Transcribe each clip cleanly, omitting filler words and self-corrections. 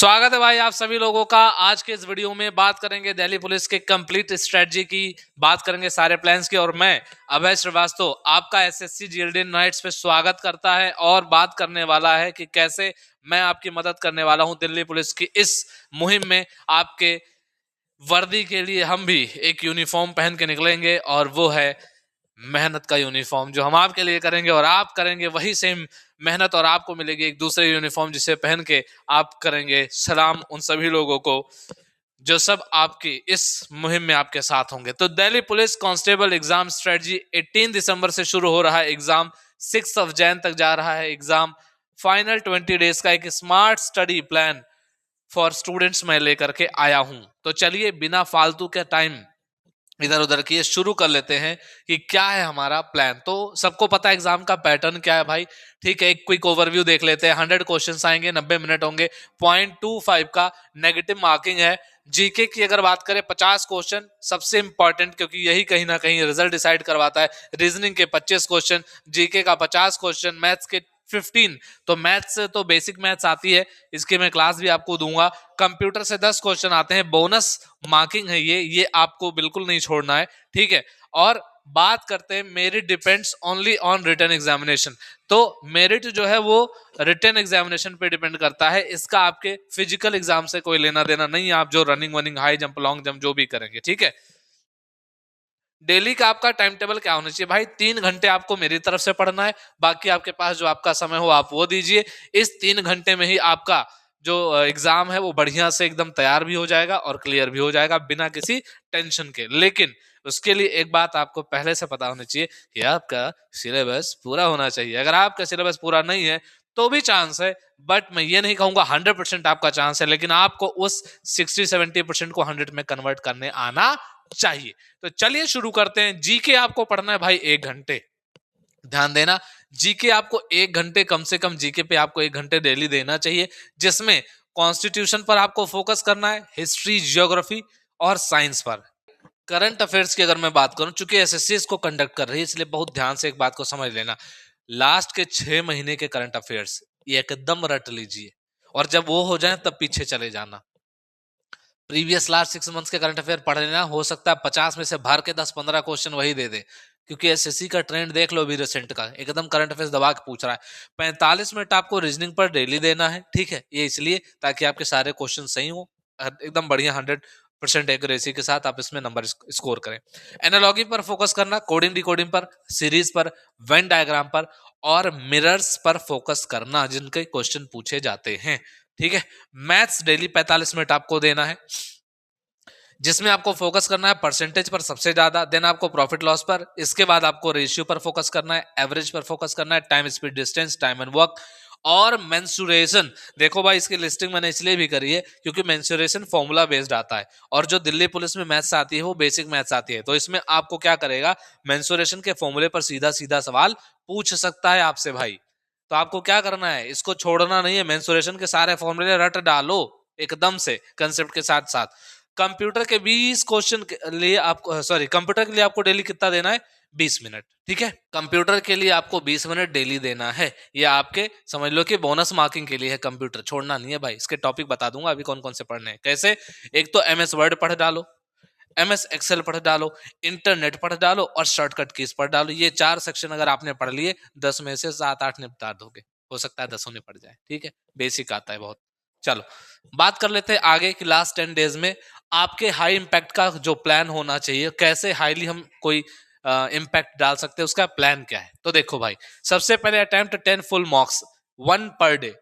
स्वागत है भाई आप सभी लोगों का। आज के इस वीडियो में बात करेंगे दिल्ली पुलिस के कंप्लीट स्ट्रेटजी की, बात करेंगे सारे प्लान्स की। और मैं अभय श्रीवास्तव आपका एसएससी जीएलडी नाइट्स पे स्वागत करता है और बात करने वाला है कि कैसे मैं आपकी मदद करने वाला हूं दिल्ली पुलिस की इस मुहिम में। आपके वर्दी के लिए हम भी एक यूनिफॉर्म पहन के निकलेंगे और वो है मेहनत का यूनिफॉर्म, जो हम आपके लिए करेंगे और आप करेंगे वही सेम मेहनत, और आपको मिलेगी एक दूसरे यूनिफॉर्म जिसे पहन के आप करेंगे सलाम उन सभी लोगों को जो सब आपकी इस मुहिम में आपके साथ होंगे। तो Delhi police constable exam strategy 18 दिसंबर से शुरू हो रहा है एग्जाम, 6 जैन तक जा रहा है एग्जाम। फाइनल 20 डेज का एक smart study plan for students मैं लेकर के आया हूं। तो चलिए बिना फालतू के टाइम इधर उधर किए शुरू कर लेते हैं कि क्या है हमारा प्लान। तो सबको पता है एग्जाम का पैटर्न क्या है भाई, ठीक है। एक क्विक ओवरव्यू देख लेते हैं। 100 क्वेश्चंस आएंगे, 90 मिनट होंगे। 0.25 का नेगेटिव मार्किंग है। जीके की अगर बात करें 50 क्वेश्चन सबसे इंपॉर्टेंट, क्योंकि यही कहीं ना कहीं रिजल्ट डिसाइड करवाता है। रीजनिंग के 25 क्वेश्चन, जीके का 50 क्वेश्चन, मैथ्स के 15। तो मैथ्स तो बेसिक मैथ्स आती है, इसकी मैं क्लास भी आपको दूंगा। कंप्यूटर से 10 क्वेश्चन आते हैं, बोनस मार्किंग है ये आपको बिल्कुल नहीं छोड़ना है, ठीक है। और बात करते हैं merit depends only on written examination. तो मेरिट जो है वो रिटन एग्जामिनेशन पे डिपेंड करता है, इसका आपके फिजिकल एग्जाम से कोई लेना देना नहीं है। आप जो रनिंग वनिंग, हाई जंप, लॉन्ग जंप जो भी करेंगे, ठीक है। डेली का आपका टाइम टेबल क्या होना चाहिए भाई? 3 घंटे आपको मेरी तरफ से पढ़ना है, बाकी आपके पास जो आपका समय हो आप वो दीजिए। इस 3 घंटे में ही आपका जो एग्जाम है वो बढ़िया से एकदम तैयार भी हो जाएगा और क्लियर भी हो जाएगा बिना किसी टेंशन के। लेकिन उसके लिए एक बात आपको पहले से पता होनी चाहिए कि आपका सिलेबस पूरा होना चाहिए। अगर आपका सिलेबस पूरा नहीं है तो भी चांस है, बट मैं ये नहीं कहूंगा 100% आपका चांस है, लेकिन आपको उस 60-70% को 100 में कन्वर्ट करने आना चाहिए। तो चलिए शुरू करते हैं। जीके आपको पढ़ना है भाई 1 घंटे, ध्यान देना। जीके आपको 1 घंटे, कम से कम जीके पे आपको 1 घंटे डेली देना चाहिए, जिसमें कॉन्स्टिट्यूशन पर आपको फोकस करना है, हिस्ट्री, जियोग्राफी और साइंस पर। करंट अफेयर्स की अगर मैं बात करूं, चूंकि एसएससी इसको कंडक्ट कर रही है इसलिए बहुत ध्यान से एक बात को समझ लेना। लास्ट के 6 महीने के करंट अफेयर्स ये एकदम रट लीजिए, और जब वो हो जाए तब पीछे चले जाना। प्रीवियस लास्ट 6 मंथ्स के करंट अफेयर पढ़ लेना, हो सकता है 50 में से भर के 10-15 क्वेश्चन वही दे दे, क्योंकि एसएससी का ट्रेंड देख लो अभी रिसेंट का, एकदम करंट अफेयर्स दबा के पूछ रहा है। 45 मिनट आपको रीजनिंग पर डेली देना है, ठीक है। ये इसलिए ताकि आपके सारे क्वेश्चन सही हो, एकदम बढ़िया 100% एक्यूरेसी के साथ आप इसमें नंबर स्कोर करें। एनालॉगी पर फोकस करना, कोडिंग डिकोडिंग पर, सीरीज पर, वेन डायग्राम पर और मिरर्स पर फोकस करना जिनके क्वेश्चन पूछे जाते हैं, ठीक है। मैथ्स डेली 45 मिनट आपको देना है, जिसमें आपको फोकस करना है परसेंटेज पर सबसे ज्यादा, देन आपको प्रॉफिट लॉस पर, इसके बाद आपको रेशियो पर फोकस करना है, एवरेज पर फोकस करना है, time speed distance, time and work और मेंसुरेशन। देखो भाई इसकी लिस्टिंग मैंने इसलिए भी करी है क्योंकि मेंसुरेशन फॉर्मूला बेस्ड आता है, और जो दिल्ली पुलिस में मैथ्स आती है वो बेसिक मैथ्स आती है। तो इसमें आपको क्या करेगा, मेंसुरेशन के फॉर्मूले पर सीधा सीधा सवाल पूछ सकता है आपसे भाई। तो आपको क्या करना है, इसको छोड़ना नहीं है, मेंसुरेशन के सारे फॉर्मूले रट डालो एकदम से कंसेप्ट के साथ साथ। कंप्यूटर के 20 क्वेश्चन के लिए आपको, सॉरी, कंप्यूटर के लिए आपको डेली कितना देना है, 20 मिनट, ठीक है। कंप्यूटर के लिए आपको 20 मिनट डेली देना है। ये आपके समझ लो कि बोनस मार्किंग के लिए है, कंप्यूटर छोड़ना नहीं है भाई। इसके टॉपिक बता दूंगा अभी कौन कौन से पढ़ने हैं, कैसे। एक तो एमएस वर्ड पढ़ डालो, एमएस एक्सेल पढ़ डालो, इंटरनेट पढ़ डालो और शॉर्टकट कीज पढ़ डालो। ये 4 सेक्शन अगर आपने पढ़ लिए 10 में से 7-8 निपटा दोगे, हो सकता है 10 निपट जाए, ठीक है। बेसिक आता है बहुत। चलो बात कर लेते हैं आगे कि लास्ट 10 डेज में आपके हाई इम्पैक्ट का जो प्लान होना चाहिए, कैसे हाईली हम कोई इम्पैक्ट डाल सकते हैं, उसका प्लान क्या है। तो देखो भाई, सबसे पहले attempt 10 full marks, 1 per day.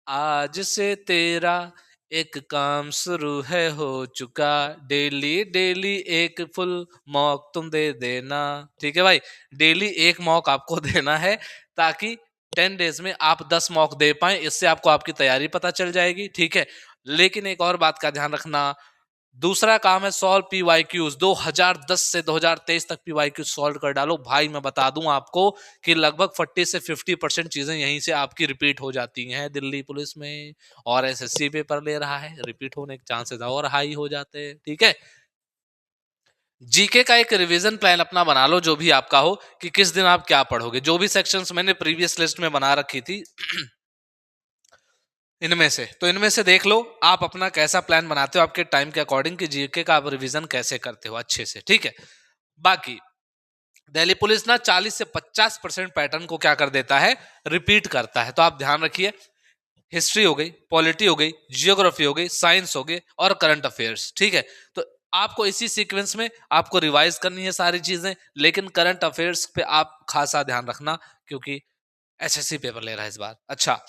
आज से तेरा एक काम शुरू है हो चुका, डेली डेली एक फुल मॉक तुम दे देना, ठीक है भाई। डेली एक मॉक आपको देना है ताकि 10 डेज में आप 10 मॉक दे पाए, इससे आपको आपकी तैयारी पता चल जाएगी, ठीक है। लेकिन एक और बात का ध्यान रखना, दूसरा काम है सॉल्व पीवाईक्यूज। 2010 से 2023 तक पीवाईक्यूज सॉल्व कर डालो भाई। मैं बता दूं आपको कि लगभग 40 से 50% चीजें यहीं से आपकी रिपीट हो जाती हैं दिल्ली पुलिस में, और एसएससी पेपर ले रहा है, रिपीट होने के चांसेस और हाई हो जाते हैं, ठीक है। जीके का एक रिवीजन प्लान अपना बना लो, जो भी आपका हो, कि किस दिन आप क्या पढ़ोगे। जो भी सेक्शंस मैंने प्रीवियस लिस्ट में बना रखी थी इनमें से तो इनमें से देख लो आप अपना कैसा प्लान बनाते हो आपके टाइम के अकॉर्डिंग कि जीके का आप रिवीजन कैसे करते हो अच्छे से, ठीक है। बाकी दिल्ली पुलिस ना 40 से 50% पैटर्न को क्या कर देता है, रिपीट करता है। तो आप ध्यान रखिए, हिस्ट्री हो गई, पॉलिटी हो गई, जियोग्राफी हो गई, साइंस हो गई और करंट अफेयर्स, ठीक है। तो आपको इसी सीक्वेंस में आपको रिवाइज करनी है सारी चीजें, लेकिन करंट अफेयर्स पे आप खासा ध्यान रखना क्योंकि एसएससी पेपर ले रहा है इस बार। अच्छा,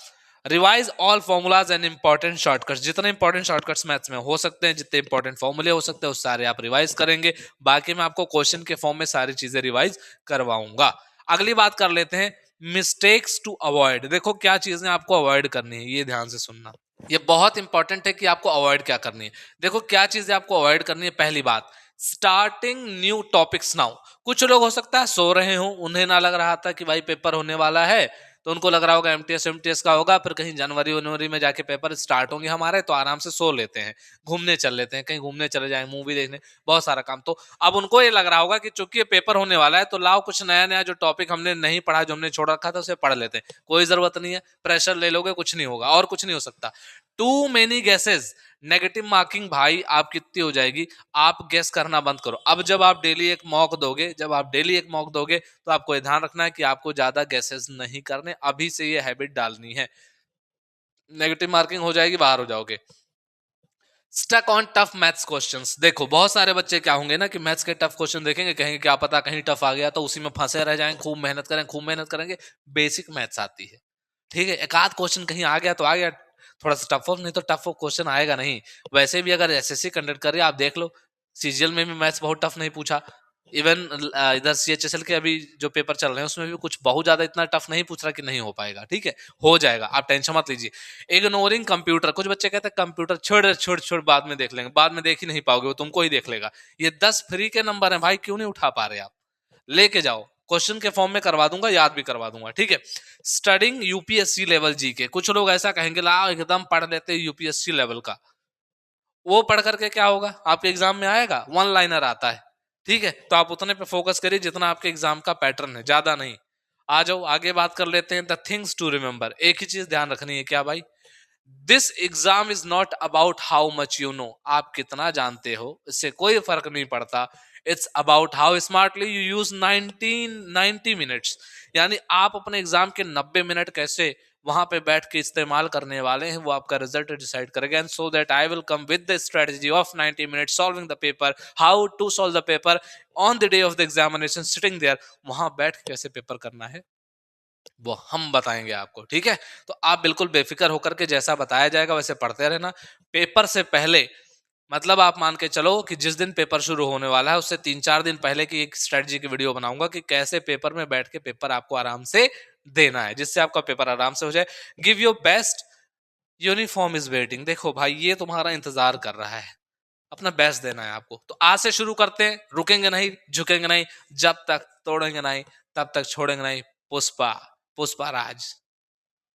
revise all formulas and important shortcuts, जितने इंपॉर्टेंट शॉर्टकट्स मैथ्स में हो सकते हैं, जितने इंपॉर्टेंट फॉर्मूले हो सकते हैं, उस सारे आप रिवाइज करेंगे। बाकी मैं आपको क्वेश्चन के फॉर्म में सारी चीजें रिवाइज करवाऊंगा। अगली बात कर लेते हैं, मिस्टेक्स टू अवॉइड। देखो क्या चीजें आपको अवॉइड करनी है, ये ध्यान से सुनना। ये बहुत इंपॉर्टेंट है कि आपको अवॉइड क्या करनी है। देखो क्या चीजें आपको अवॉइड करनी है। पहली बात, स्टार्टिंग न्यू टॉपिक्स नाउ। कुछ लोग हो सकता है सो रहे हो, उन्हें ना लग रहा था कि भाई पेपर होने वाला है, तो उनको लग रहा होगा एमटीएस का होगा, फिर कहीं जनवरी जनवरी में जाके पेपर स्टार्ट होंगे हमारे, तो आराम से सो लेते हैं, घूमने चल लेते हैं, कहीं घूमने चले जाएं, मूवी देखने, बहुत सारा काम। तो अब उनको ये लग रहा होगा कि चूंकि ये पेपर होने वाला है तो लाओ कुछ नया नया जो टॉपिक हमने नहीं पढ़ा, जो हमने छोड़ रखा था, उसे पढ़ लेते हैं। कोई जरूरत नहीं है, प्रेशर ले लोगे, कुछ नहीं होगा और कुछ नहीं हो सकता। Too many guesses, negative marking भाई आप कितनी हो जाएगी, आप गेस करना बंद करो। अब जब आप डेली एक मॉक दोगे, तो आपको ये ध्यान रखना है कि आपको ज्यादा गेसेस नहीं करने, अभी से ये हैबिट डालनी है। नेगेटिव मार्किंग हो जाएगी, बाहर हो जाओगे। Stuck on tough maths questions. देखो बहुत सारे बच्चे क्या होंगे ना कि मैथ्स के टफ क्वेश्चन देखेंगे, कहेंगे क्या पता कहीं टफ आ गया, तो उसी में फंसे रह जाएंगे, खूब मेहनत करेंगे। बेसिक मैथ्स आती है, ठीक है। एक आध क्वेश्चन कहीं आ गया तो आ गया, थोड़ा सा टफ हो, नहीं तो टफ क्वेश्चन आएगा नहीं। वैसे भी अगर एसएससी कंडक्ट कर रही है, आप देख लो सीजीएल में भी मैथ्स बहुत टफ नहीं पूछा। इवन इधर सीएचएसएल के अभी जो पेपर चल रहे हैं उसमें भी कुछ बहुत ज्यादा इतना टफ नहीं पूछ रहा कि नहीं हो पाएगा, ठीक है, हो जाएगा, आप टेंशन मत लीजिए। इग्नोरिंग कंप्यूटर, कुछ बच्चे कहते हैं कंप्यूटर छोड़ छोड़ छोड़ बाद में देख लेंगे, बाद में देख ही नहीं पाओगे, वो तुमको ही देख लेगा। ये 10 फ्री के नंबर है भाई, क्यों नहीं उठा पा रहे आप, लेके जाओ, क्वेश्चन के फॉर्म में करवा दूंगा, याद भी करवा दूंगा, ठीक है। स्टडिंग यूपीएससी लेवल जी के, कुछ लोग ऐसा कहेंगे ला एकदम पढ़ लेते यूपीएससी लेवल का, वो पढ़ करके क्या होगा, आपके एग्जाम में आएगा, वन लाइनर आता है, ठीक है। तो आप उतने पे फोकस करिए जितना आपके एग्जाम का पैटर्न है, ज्यादा नहीं। आ जाओ आगे बात कर लेते हैं, द थिंग्स टू रिमेंबर। एक ही चीज ध्यान रखनी है, क्या भाई, this exam is not about how much you know, आप कितना जानते हो इससे कोई फर्क नहीं पड़ता। It's about how smartly you use 90 minutes, यानी आप अपने एग्जाम के 90 मिनट कैसे वहां पे बैठ के इस्तेमाल करने वाले हैं, वो आपका रिजल्ट डिसाइड करेगा। And so that I will come with the strategy of 90 minutes solving the paper, how to solve the paper on the day of the examination, sitting there, वहां बैठ के कैसे पेपर करना है वो हम बताएंगे आपको, ठीक है। तो आप बिल्कुल बेफिक्र होकर के जैसा बताया जाएगा वैसे पढ़ते रहना। पेपर से पहले, मतलब आप मान के चलो कि जिस दिन पेपर शुरू होने वाला है उससे 3-4 दिन पहले की एक स्ट्रेटजी की वीडियो बनाऊंगा कि कैसे पेपर में बैठ के पेपर आपको आराम से देना है, जिससे आपका पेपर आराम से हो जाए। Give your best, uniform is waiting. देखो भाई ये तुम्हारा इंतजार कर रहा है, अपना बेस्ट देना है आपको। तो आज से शुरू करते हैं, रुकेंगे नहीं, झुकेंगे नहीं, जब तक तोड़ेंगे नहीं तब तक छोड़ेंगे नहीं। पुष्पा, पुष्पा राज।